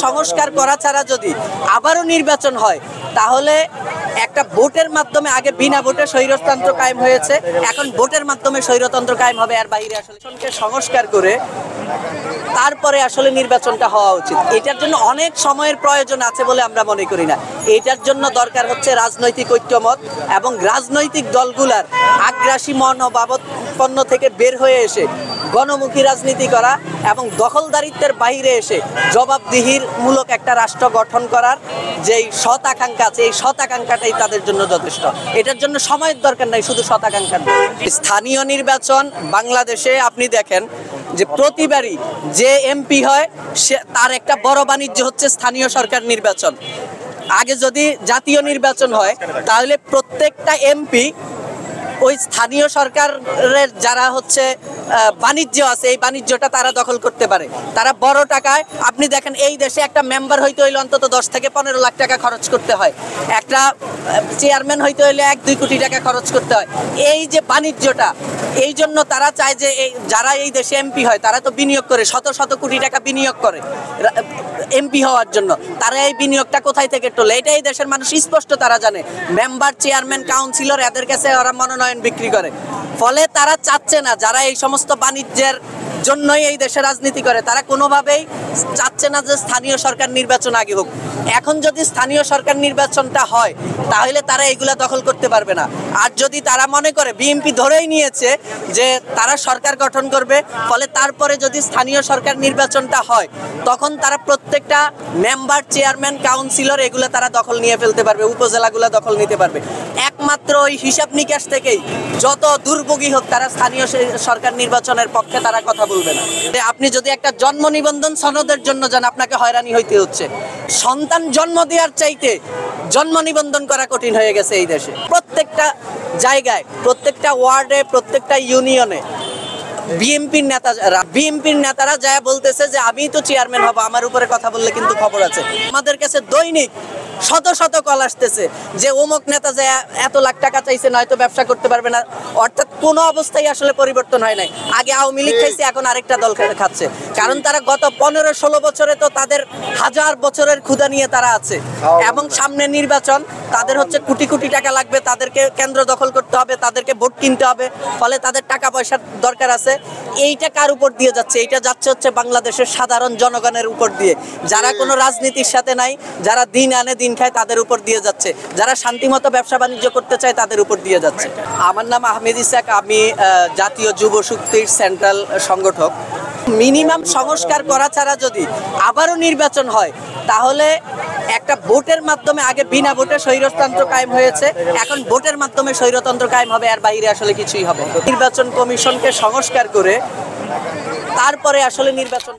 সংস্কার করা ছাড়া যদি আবারও নির্বাচন হয় তাহলে একটা ভোটের মাধ্যমে আগে বিনা ভোটে স্বৈরতন্ত্র কায়েম হয়েছে, এখন ভোটের মাধ্যমে স্বৈরতন্ত্র কায়েম হবে। আর বাইরে আসলে সংস্কার করে তারপরে আসলে নির্বাচনটা হওয়া উচিত। এটার জন্য অনেক সময়ের প্রয়োজন আছে বলে আমরা মনে করি না। এটার জন্য দরকার হচ্ছে রাজনৈতিক ঐক্যমত এবং রাজনৈতিক দলগুলার আগ্রাসী মনোভাবাপন্ন থেকে বের হয়ে এসে গণমুখী রাজনীতি করা এবং দখলদারিত্বের বাইরে এসে জবাবদিহির মূলক একটা রাষ্ট্র গঠন করার যেই সৎ আকাঙ্ক্ষা আছে, এই সৎ আকাঙ্ক্ষাটাই তাদের জন্য যথেষ্ট। এটার জন্য সময়ের দরকার নাই, শুধু সৎ আকাঙ্ক্ষার। স্থানীয় নির্বাচন বাংলাদেশে আপনি দেখেন যে প্রতিবারই যে এমপি হয় সে তার একটা বড় বাণিজ্য হচ্ছে স্থানীয় সরকার নির্বাচন। আগে যদি জাতীয় নির্বাচন হয় তাহলে প্রত্যেকটা এমপি ওই স্থানীয় সরকারের যারা হচ্ছে বাণিজ্য আছে এই বাণিজ্যটা তারা দখল করতে পারে। তারা বড় টাকায়, আপনি দেখেন এই দেশে একটা মেম্বার হইতে হইলে অন্তত 10 থেকে 15 লাখ টাকা খরচ করতে হয়, একটা চেয়ারম্যান হইতে হইলে 1-2 কোটি টাকা খরচ করতে হয়। এই যে বাণিজ্যটা, এই জন্য তারা চায় যে যারা এই দেশে এমপি হয় তারা তো বিনিয়োগ করে, শত শত কোটি টাকা বিনিয়োগ করে এমপি হওয়ার জন্য। তারা এই বিনিয়োগটা কোথায় থেকে তোলে এটা এই দেশের মানুষ স্পষ্ট তারা জানে। মেম্বার, চেয়ারম্যান, কাউন্সিলর এদের কাছে ওরা মনোনয়ন বিক্রি করে। ফলে তারা চাচ্ছে না, যারা এই সমস্ত বাণিজ্যের জন্যই এই দেশে রাজনীতি করে, তারা কোনোভাবেই চাচ্ছে না যে স্থানীয় সরকার নির্বাচন আগে হোক। এখন যদি স্থানীয় সরকার নির্বাচনটা হয় তাহলে তারা এগুলা দখল করতে পারবে না। আর যদি তারা মনে করে, বিএনপি ধরেই নিয়েছে যে তারা সরকার গঠন করবে, ফলে তারপরে যদি স্থানীয় সরকার নির্বাচনটা হয় তখন তারা প্রত্যেকটা মেম্বার, চেয়ারম্যান, কাউন্সিলর এগুলো তারা দখল নিয়ে ফেলতে পারবে, উপজেলাগুলো দখল নিতে পারবে। একমাত্র ওই হিসাব নিকাশ থেকেই যত দুর্ভোগী হোক তারা স্থানীয় সরকার নির্বাচনের পক্ষে তারা কথা বলবে না। আপনি যদি একটা জন্ম নিবন্ধন সনদের জন্য যান আপনাকে হয়রানি হইতে হচ্ছে। সন্তান জন্ম দেওয়ার চাইতে জন্ম নিবন্ধন করা কঠিন হয়ে গেছে এই দেশে। প্রত্যেকটা জায়গায়, প্রত্যেকটা ওয়ার্ডে, প্রত্যেকটা ইউনিয়নে বিএনপির নেতারা যা বলতেছে যে আমি তো চেয়ারম্যান হব, আমার উপরে কথা বললে কিন্তু খবর আছে। আমাদের কাছে দৈনিক শত শত কল আসতেছে যে অমুক নেতা যে এত লাখ টাকা চাইছে, নয়তো ব্যবসা করতে পারবে না। অর্থাৎ কোনো অবস্থায় আসলে পরিবর্তন হয় নাই। আগে আওয়ামী লীগ খাইছে, এখন আরেকটা দল খাচ্ছে। কারণ তারা গত 15-16 বছরে তো তাদের হাজার বছরের ক্ষুধা নিয়ে তারা আছে, এবং সামনে নির্বাচন, তাদের হচ্ছে কোটি কোটি টাকা লাগবে, তাদেরকে কেন্দ্র দখল করতে হবে, তাদেরকে ভোট কিনতে হবে, ফলে তাদের টাকা পয়সার দরকার আছে। এইটা কার উপর দিয়ে যাচ্ছে? এইটা যাচ্ছে হচ্ছে বাংলাদেশের সাধারণ জনগণের উপর দিয়ে, যারা কোনো রাজনীতির সাথে নাই, যারা দিন আনে দিন খায় তাদের উপর দিয়ে যাচ্ছে, যারা শান্তিমতো ব্যবসা বাণিজ্য করতে চায় তাদের উপর দিয়ে যাচ্ছে। আমার নাম আহমেদ ইসাক, আমি জাতীয় যুব শক্তির সেন্ট্রাল সংগঠক। মিনিমাম সংস্কার করা ছাড়া যদি আবারও নির্বাচন হয় তাহলে একটা ভোটের মাধ্যমে, আগে বিনা ভোটে স্বৈরতন্ত্র কায়েম হয়েছে, এখন ভোটের মাধ্যমে স্বৈরতন্ত্র কায়েম হবে। আর বাইরে আসলে কিছুই হবে। নির্বাচন কমিশনকে সংস্কার করে তারপরে আসলে নির্বাচন